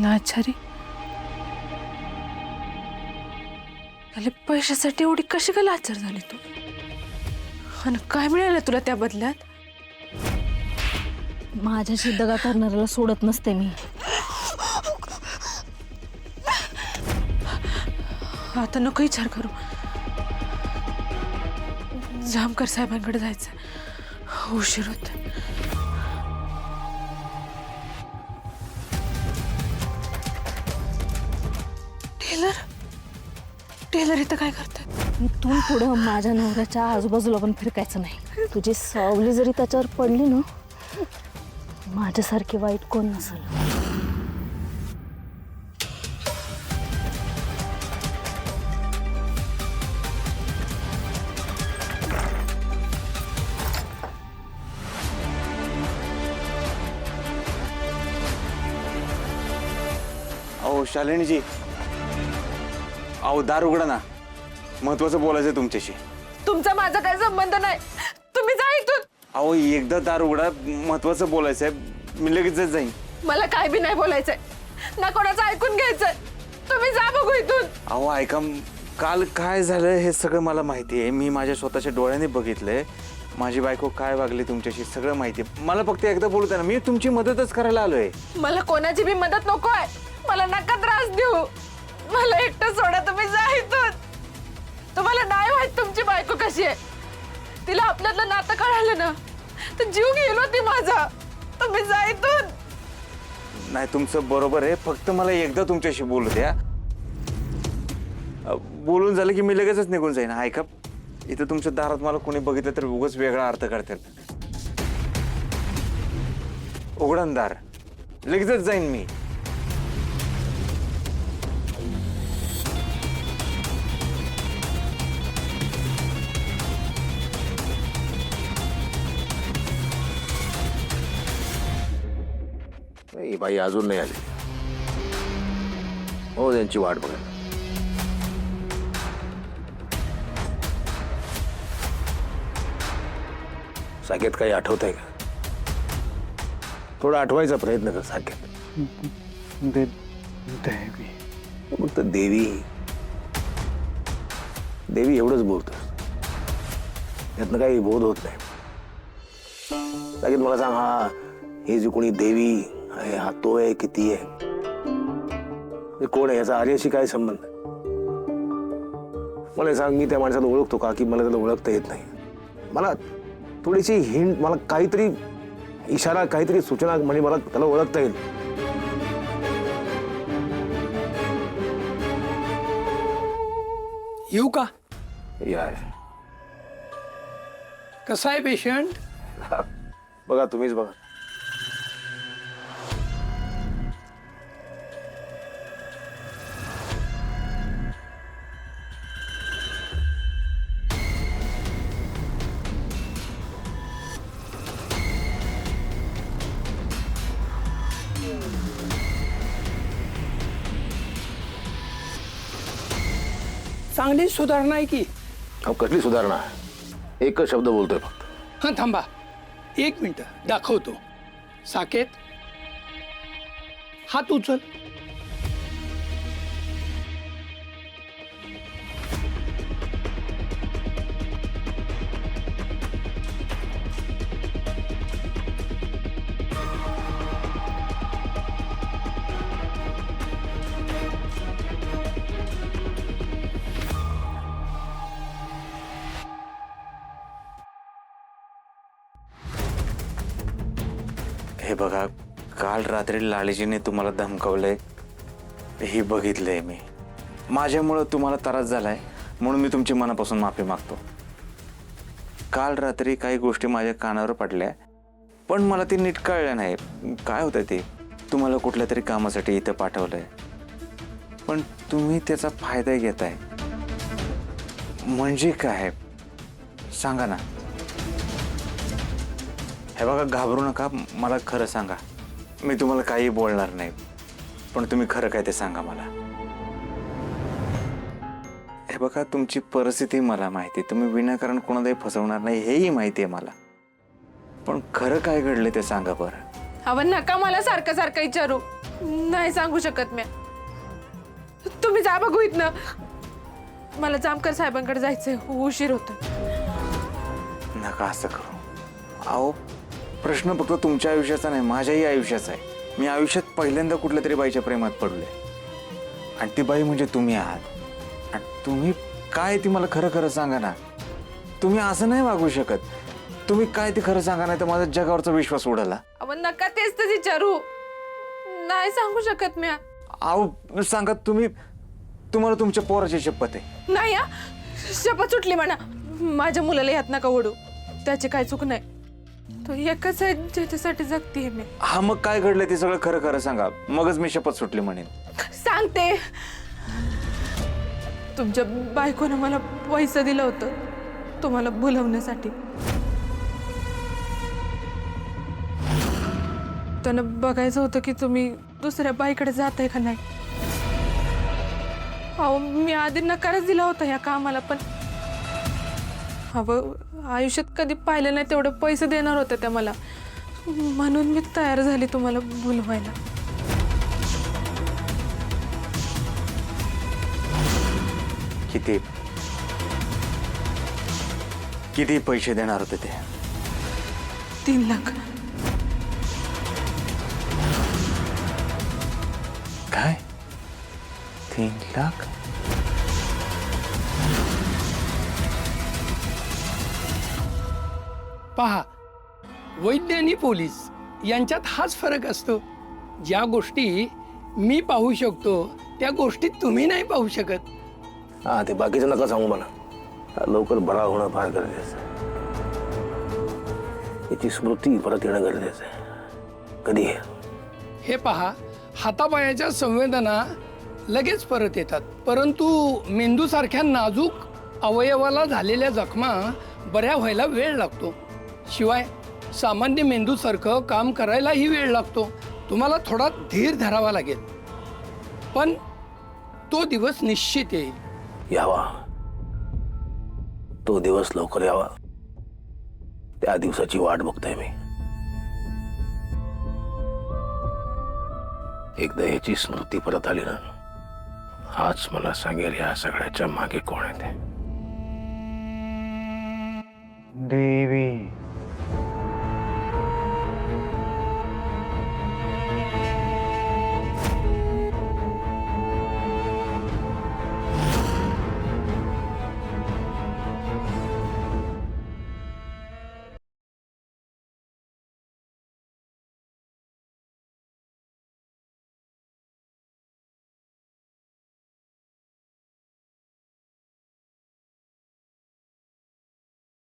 लाचारी अरे पैशासाठी एवढी कशी काय लाचार झाली तू? आणि काय मिळालं तुला त्या बदल्यात? माझ्याशी दगा करणाऱ्याला सोडत नसते मी. आता नको विचार करू. जामकर साहेबांकडे जायचं, उशीर होत. टेलर टेलर इथं काय करतात? इथून पुढं माझ्या नवऱ्याच्या आजूबाजूला पण फिरकायचं नाही. तुझी सावली जरी त्याच्यावर पडली ना, माझ्यासारखी वाईट कोण नसेल. अहो शालिनीजी, अहो दार उघडा ना, महत्वाचं बोलायचं तुमच्याशी. तुमचा माझा काय संबंध नाही, तुम्ही जा इथून. अहो एकदा दार उघडा, महत्वाचं बोलायचंय, मी लगेचच जाईन. मला काय बी नाही बोलायचंय, ना कोणाचं ऐकून घ्यायचंय. तुम्ही जा बघू इथून. अहो ऐका, काल काय झालं हे सगळं मला माहिती आहे. मी माझ्या स्वतःच्या डोळ्याने बघितलंय. माझी बायको काय वागली तुमच्याशी सगळं माहिती आहे. मला फक्त एकदा बोलू द्या ना, मी तुमची मदतच करायला आलोय. मला कोणाची बी मदत नको आहे. मला नका त्रास देऊ. मला एकटं सोडा, तुम्ही जा इथून. तुम्हाला नाही माहित तुमची बायको कशी आहे. तिला आपल्यातलं नातं कळालं ना तर जीव गेलो ती माझा. तुम्ही जा इथून. नाही तुमचं बरोबर आहे, फक्त मला एकदा तुमच्याशी बोलू द्या. बोलून झालं की मी लगेचच निघून जाईन. ऐका, इथं तुमच्या दारात मला कोणी बघितलं तर उगाच वेगळा अर्थ करतील. उघडण दार, लगेचच जाईन मी. ही बाई अजून नाही आली. हो, त्यांची वाट बघा. साकेत काही आठवत आहे का? थोडा आठवायचा प्रयत्न कर साकेत. देवी, फक्त देवी देवी एवढंच बोलतो, यातनं काही बोध होत नाही. साकेत मला सांग, हा हे जी कोणी देवी आहे, हा तो आहे की ती आहे? हे कोण आहे? याचा आर्याशी काय संबंध? मला सांग, मी त्या माणसाला ओळखतो का की मला त्याला ओळखता येत नाही? मला थोडीशी हिंट, मला काहीतरी इशारा, काहीतरी सूचना, म्हणजे मला त्याला ओळखता येईल. येऊ का? यार कसा आहे पेशंट? बघा, तुम्हीच बघा. चांगली सुधारणा आहे की? अहो कसली सुधारणा? एकच शब्द बोलतोय फक्त. हा थांबा, 1 मिनिट दाखवतो. साकेत, हात उचल. हे बघा, काल रात्री लालीजीने तुम्हाला धमकावलंय हे बघितलंय मी. माझ्यामुळं तुम्हाला त्रास झालाय म्हणून मी तुमची मनापासून माफी मागतो. काल रात्री काही गोष्टी माझ्या कानावर पडल्या, पण मला ते नीट कळलं नाही. काय होतं ते, तुम्हाला कुठल्या तरी कामासाठी इथं पाठवलंय, पण तुम्ही त्याचा फायदा घेताय म्हणजे काय सांगा ना. हे बघा, घाबरू नका, मला खरं सांगा. मी तुम्हाला काही बोलणार नाही, पण तुम्ही खरं काय ते सांगा मला. हे बघा, तुमची परिस्थिती मला माहिती आहे. तुम्ही विनाकारण कोणालाही फसवणार नाही हेही माहिती आहे मला, पण खरं काय घडले ते सांगा बरं. अहो नका मला सारखं सारखं विचारू. नाही सांगू शकत मी. तुम्ही जा बघू इथनं. मला जामकर साहेबांकडे जायचंय, उशीर होतो. नका असं करू. अहो प्रश्न फक्त तुमच्या आयुष्याचा नाही, माझ्याही आयुष्याचा आहे. मी आयुष्यात पहिल्यांदा कुठल्या तरी बाईच्या प्रेमात पडलोय आणि ती बाई म्हणजे तुम्ही आहात. आणि तुम्ही काय ती मला खरं खरं सांगा ना. तुम्ही असं नाही वागू शकत. तुम्ही काय ते खरं सांगा, नाही तर माझा जगावरचा विश्वास उडाला. अहो नका तेच तर विचारू. नाही सांगू शकत मी. अहो सांगा तुम्ही. तुम्हाला तुमच्या पोराची शपथ आहे. नाही हा, शपथ सुटली म्हणा. माझ्या मुलाला यात नका ओढू. त्याची काय चूक नाही. तो एकच आहे ज्याच्यासाठी जगतीये मी. हा मग काय घडलं ते सगळं खरं खरं सांगा, मगच मी शपथ सुटली म्हणेन. सांगते. तुमच्या बायकोनं मला पैसे दिलं होतं तुम्हाला बोलवण्यासाठी. त्यानं बघायचं होतं की तुम्ही दुसऱ्या बाईकडे जाताय का नाही. अहो मी आधी नकारच दिला होता या कामाला, पण अहो आयुष्यात कधी पाहिलं नाही तेवढे पैसे देणार होते त्या मला, म्हणून मी तयार झाली तुम्हाला बोलवायला. किती किती पैसे देणार होते ते? 3 लाख. काय 3 लाख? पहा, वैद्य आणि पोलीस यांच्यात हाच फरक असतो. ज्या गोष्टी मी पाहू शकतो त्या गोष्टी तुम्ही नाही पाहू शकत. हा ते बाकीचं नका सांगू मला. लवकर बरा होणं फार गरजेचं आहे. याची स्मृती परत येणं गरजेचं आहे. कधी आहे? हे पहा, हातापायाच्या संवेदना लगेच परत येतात, परंतु मेंदूसारख्या नाजूक अवयवाला झालेल्या जखमा बऱ्या व्हायला वेळ लागतो. शिवाय सामान्य मेंदूसारखं काम करायलाही वेळ लागतो. तुम्हाला थोडा धीर धरावा लागेल, पण तो दिवस निश्चित येईल. यावा, तो दिवस लवकर यावा. त्या दिवसाची वाट बघतोय मी. एकदा याची स्मृती परत आली ना, हाच मला सांगेल या सगळ्याच्या मागे कोण आहे ते. देवी